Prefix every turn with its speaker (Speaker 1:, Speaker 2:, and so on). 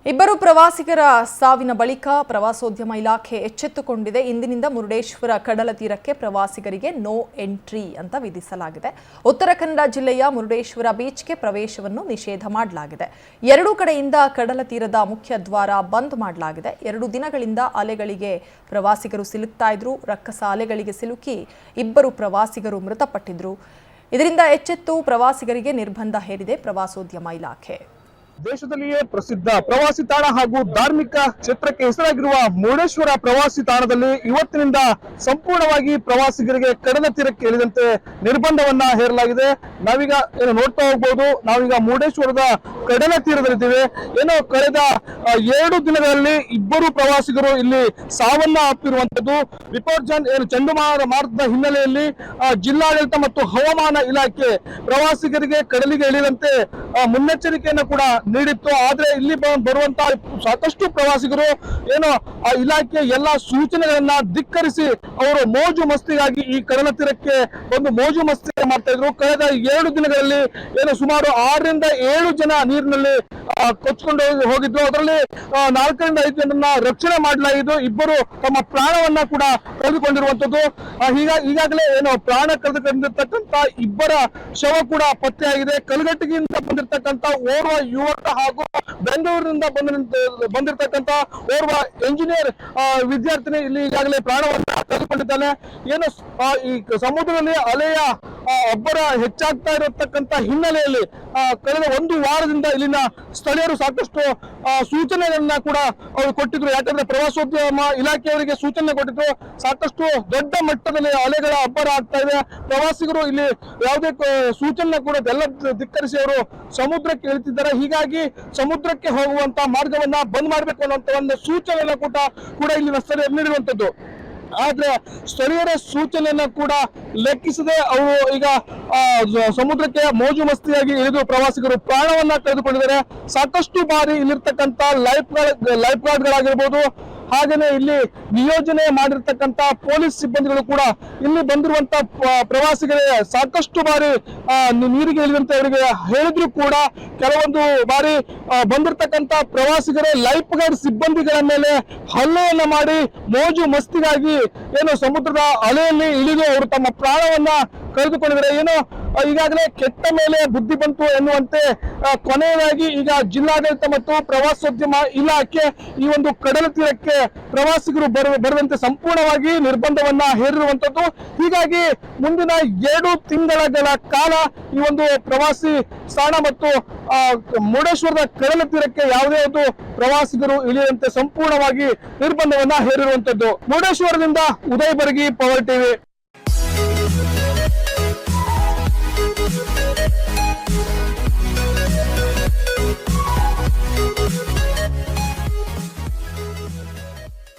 Speaker 1: ಇಬ್ಬರು ಪ್ರವಾಸಿಗರ ಸಾವಿನ ಬಳಿಕ ಪ್ರವಾಸೋದ್ಯಮ ಇಲಾಖೆ ಎಚ್ಚೆತ್ತುಕೊಂಡಿದೆ. ಇಂದಿನಿಂದ ಮುರುಡೇಶ್ವರ ಕಡಲ ತೀರಕ್ಕೆ ಪ್ರವಾಸಿಗರಿಗೆ ನೋ ಎಂಟ್ರಿ ಅಂತ ವಿಧಿಸಲಾಗಿದೆ. ಉತ್ತರ ಕನ್ನಡ ಜಿಲ್ಲೆಯ ಮುರುಡೇಶ್ವರ ಬೀಚ್ಗೆ ಪ್ರವೇಶವನ್ನು ನಿಷೇಧ ಮಾಡಲಾಗಿದೆ. ಎರಡೂ ಕಡೆಯಿಂದ ಕಡಲ ತೀರದ ಮುಖ್ಯ ದ್ವಾರ ಬಂದ್ ಮಾಡಲಾಗಿದೆ. 2 ದಿನಗಳಿಂದ ಅಲೆಗಳಿಗೆ ಪ್ರವಾಸಿಗರು ಸಿಲುಕ್ತಾ ಇದ್ರು. ರಕ್ಕಸ ಅಲೆಗಳಿಗೆ ಸಿಲುಕಿ ಇಬ್ಬರು ಪ್ರವಾಸಿಗರು ಮೃತಪಟ್ಟಿದ್ರು. ಇದರಿಂದ ಎಚ್ಚೆತ್ತು ಪ್ರವಾಸಿಗರಿಗೆ ನಿರ್ಬಂಧ ಹೇರಿದೆ ಪ್ರವಾಸೋದ್ಯಮ ಇಲಾಖೆ.
Speaker 2: ದೇಶದಲ್ಲಿಯೇ ಪ್ರಸಿದ್ಧ ಪ್ರವಾಸಿ ತಾಣ ಹಾಗೂ ಧಾರ್ಮಿಕ ಕ್ಷೇತ್ರಕ್ಕೆ ಹೆಸರಾಗಿರುವ ಮುರುಡೇಶ್ವರ ಪ್ರವಾಸಿ ತಾಣದಲ್ಲಿ ಇವತ್ತಿನಿಂದ ಸಂಪೂರ್ಣವಾಗಿ ಪ್ರವಾಸಿಗರಿಗೆ ಕಡಲ ತೀರಕ್ಕೆ ಇಳಿದಂತೆ ನಿರ್ಬಂಧವನ್ನ ಹೇರಲಾಗಿದೆ. ನಾವೀಗ ನೋಡ್ತಾ ಹೋಗ್ಬೋದು, ನಾವೀಗ ಮುರುಡೇಶ್ವರದ ಕಡಲ ತೀರದಲ್ಲಿದ್ದೇವೆ. ಕಳೆದ 2 ದಿನಗಳಲ್ಲಿ ಇಬ್ಬರು ಪ್ರವಾಸಿಗರು ಇಲ್ಲಿ ಸಾವನ್ನ ಅಪ್ಪಿರುವಂತದ್ದು. ವಿಪರ್ಜನ್ ಚಂಡಮಾರುತದ ಹಿನ್ನೆಲೆಯಲ್ಲಿ ಜಿಲ್ಲಾಡಳಿತ ಮತ್ತು ಹವಾಮಾನ ಇಲಾಖೆ ಪ್ರವಾಸಿಗರಿಗೆ ಕಡಲಿಗೆ ಇಳಿದಂತೆ ಮುನ್ನೆಚ್ಚರಿಕೆಯನ್ನು ಕೂಡ ನೀಡಿತ್ತು. ಆದ್ರೆ ಇಲ್ಲಿ ಬರುವಂತಹ ಸಾಕಷ್ಟು ಪ್ರವಾಸಿಗರು ಆ ಇಲಾಖೆಯ ಎಲ್ಲಾ ಸೂಚನೆಗಳನ್ನ ಧಿಕ್ಕರಿಸಿ ಅವರು ಮೋಜು ಮಸ್ತಿಗಾಗಿ ಈ ಕಡಲ ತೀರಕ್ಕೆ ಒಂದು ಮೋಜು ಮಸ್ತಿ ಮಾಡ್ತಾ ಇದ್ರು. ಕಳೆದ 2 ದಿನಗಳಲ್ಲಿ ಸುಮಾರು 6 ರಿಂದ 7 ಜನ ನೀರಿನಲ್ಲಿ ಕೊಚ್ಕೊಂಡು ಹೋಗಿದ್ರು. ಅದರಲ್ಲಿ 4 ರಿಂದ 5 ಜನರನ್ನ ರಕ್ಷಣೆ ಮಾಡಲಾಗಿದ್ದು, ಇಬ್ಬರು ತಮ್ಮ ಪ್ರಾಣವನ್ನ ಕೂಡ ಕಳೆದುಕೊಂಡಿರುವಂತದ್ದು. ಈಗಾಗಲೇ ಪ್ರಾಣ ಕಳೆದುಕೊಂಡಿರ್ತಕ್ಕಂಥ ಇಬ್ಬರ ಶವ ಕೂಡ ಪತ್ತೆಯಾಗಿದೆ. ಕಲಘಟಗಿಯಿಂದ ಬಂದಿರತಕ್ಕಂಥ ಓರ್ವ ಯುವಕ ಹಾಗೂ ಬೆಂಗಳೂರಿನಿಂದ ಬಂದಿರತಕ್ಕಂಥ ಓರ್ವ ಎಂಜಿನಿಯರ್ ವಿದ್ಯಾರ್ಥಿನಿ ಇಲ್ಲಿ ಈಗಾಗಲೇ ಪ್ರಾಣವನ್ನ ಕಳೆದುಕೊಂಡಿದ್ದಾನೆ. ಈ ಸಮುದ್ರದಲ್ಲಿ ಅಲೆಯ ಅಬ್ಬರ ಹೆಚ್ಚಾಗ್ತಾ ಇರತಕ್ಕಂತ ಹಿನ್ನೆಲೆಯಲ್ಲಿ ಕಳೆದ 1 ವಾರದಿಂದ ಇಲ್ಲಿನ ಸ್ಥಳೀಯರು ಸಾಕಷ್ಟು ಸೂಚನೆಗಳನ್ನ ಕೂಡ ಅವರು ಕೊಟ್ಟಿದ್ರು. ಯಾಕಂದ್ರೆ ಪ್ರವಾಸೋದ್ಯಮ ಇಲಾಖೆಯವರಿಗೆ ಸೂಚನೆ ಕೊಟ್ಟಿದ್ರು. ಸಾಕಷ್ಟು ದೊಡ್ಡ ಮಟ್ಟದಲ್ಲಿ ಅಲೆಗಳ ಅಬ್ಬರ ಆಗ್ತಾ ಇದೆ. ಪ್ರವಾಸಿಗರು ಇಲ್ಲಿ ಯಾವುದೇ ಸೂಚನೆ ಕೂಡ ಎಲ್ಲ ಧಿಕ್ಕರಿಸಿ ಅವರು ಸಮುದ್ರಕ್ಕೆ ಇಳಿತಿದ್ದಾರೆ. ಹೀಗಾಗಿ ಸಮುದ್ರಕ್ಕೆ ಹೋಗುವಂತ ಮಾರ್ಗವನ್ನ ಬಂದ್ ಮಾಡಬೇಕು ಅನ್ನುವಂತ ಒಂದು ಸೂಚನೆಯನ್ನ ಕೂಡ ಇಲ್ಲಿನ ಸ್ಥಳೀಯರು ನೀಡಿರುವಂತದ್ದು. ಆದ್ರೆ ಸ್ಥಳೀಯರ ಸೂಚನೆಯನ್ನ ಕೂಡ ಲೆಕ್ಕಿಸದೆ ಅವರು ಈಗ ಸಮುದ್ರಕ್ಕೆ ಮೋಜು ಮಸ್ತಿಯಾಗಿ ಇಳಿದು ಪ್ರವಾಸಿಗರು ಪ್ರಾಣವನ್ನ ಕಳೆದುಕೊಂಡಿದ್ದಾರೆ. ಸಾಕಷ್ಟು ಬಾರಿ ಇಲ್ಲಿರ್ತಕ್ಕಂಥ ಲೈಫ್ ಗಾರ್ಡ್ಗಳಾಗಿರ್ಬೋದು, ಹಾಗೇನೆ ಇಲ್ಲಿ ನಿಯೋಜನೆ ಮಾಡಿರ್ತಕ್ಕಂಥ ಪೊಲೀಸ್ ಸಿಬ್ಬಂದಿಗಳು ಕೂಡ ಇಲ್ಲಿ ಬಂದಿರುವಂತ ಪ್ರವಾಸಿಗರಿಗೆ ಸಾಕಷ್ಟು ಬಾರಿ ನೀರಿಗೆ ಇಳಿದಂತೆ ಅವರಿಗೆ ಹೇಳಿದ್ರು ಕೂಡ ಕೆಲವೊಂದು ಬಾರಿ ಬಂದಿರತಕ್ಕಂತ ಪ್ರವಾಸಿಗರೇ ಲೈಫ್ ಗಾರ್ಡ್ ಸಿಬ್ಬಂದಿಗಳ ಮೇಲೆ ಹಲ್ಲೆಯನ್ನ ಮಾಡಿ ಮೋಜು ಮಸ್ತಿಗಾಗಿ ಸಮುದ್ರದ ಅಲೆಯಲ್ಲಿ ಇಳಿದು ಅವರು ತಮ್ಮ ಪ್ರಾಣವನ್ನ ಕಳೆದುಕೊಂಡಿದ್ದಾರೆ. ಈಗಾಗಲೇ ಕೆಟ್ಟ ಮೇಲೆ ಬುದ್ಧಿ ಬಂತು ಎನ್ನುವಂತೆ ಕೊನೆಯದಾಗಿ ಈಗ ಜಿಲ್ಲಾಡಳಿತ ಮತ್ತು ಪ್ರವಾಸೋದ್ಯಮ ಇಲಾಖೆ ಈ ಒಂದು ಕಡಲ ತೀರಕ್ಕೆ ಪ್ರವಾಸಿಗರು ಬರುವಂತೆ ಸಂಪೂರ್ಣವಾಗಿ ನಿರ್ಬಂಧವನ್ನ ಹೇರಿರುವಂತದ್ದು. ಹೀಗಾಗಿ ಮುಂದಿನ 2 ತಿಂಗಳ ಕಾಲ ಈ ಒಂದು ಪ್ರವಾಸಿ ತಾಣ ಮತ್ತು ಮುರುಡೇಶ್ವರದ ಕಡಲ ತೀರಕ್ಕೆ ಯಾವುದೇ ಒಂದು ಪ್ರವಾಸಿಗರು ಇಳಿಯುವಂತೆ ಸಂಪೂರ್ಣವಾಗಿ ನಿರ್ಬಂಧವನ್ನ ಹೇರಿರುವಂತದ್ದು. ಮುರುಡೇಶ್ವರದಿಂದ ಉದಯ್ ಬರ್ಗಿ, ಪವರ್ ಟಿವಿ.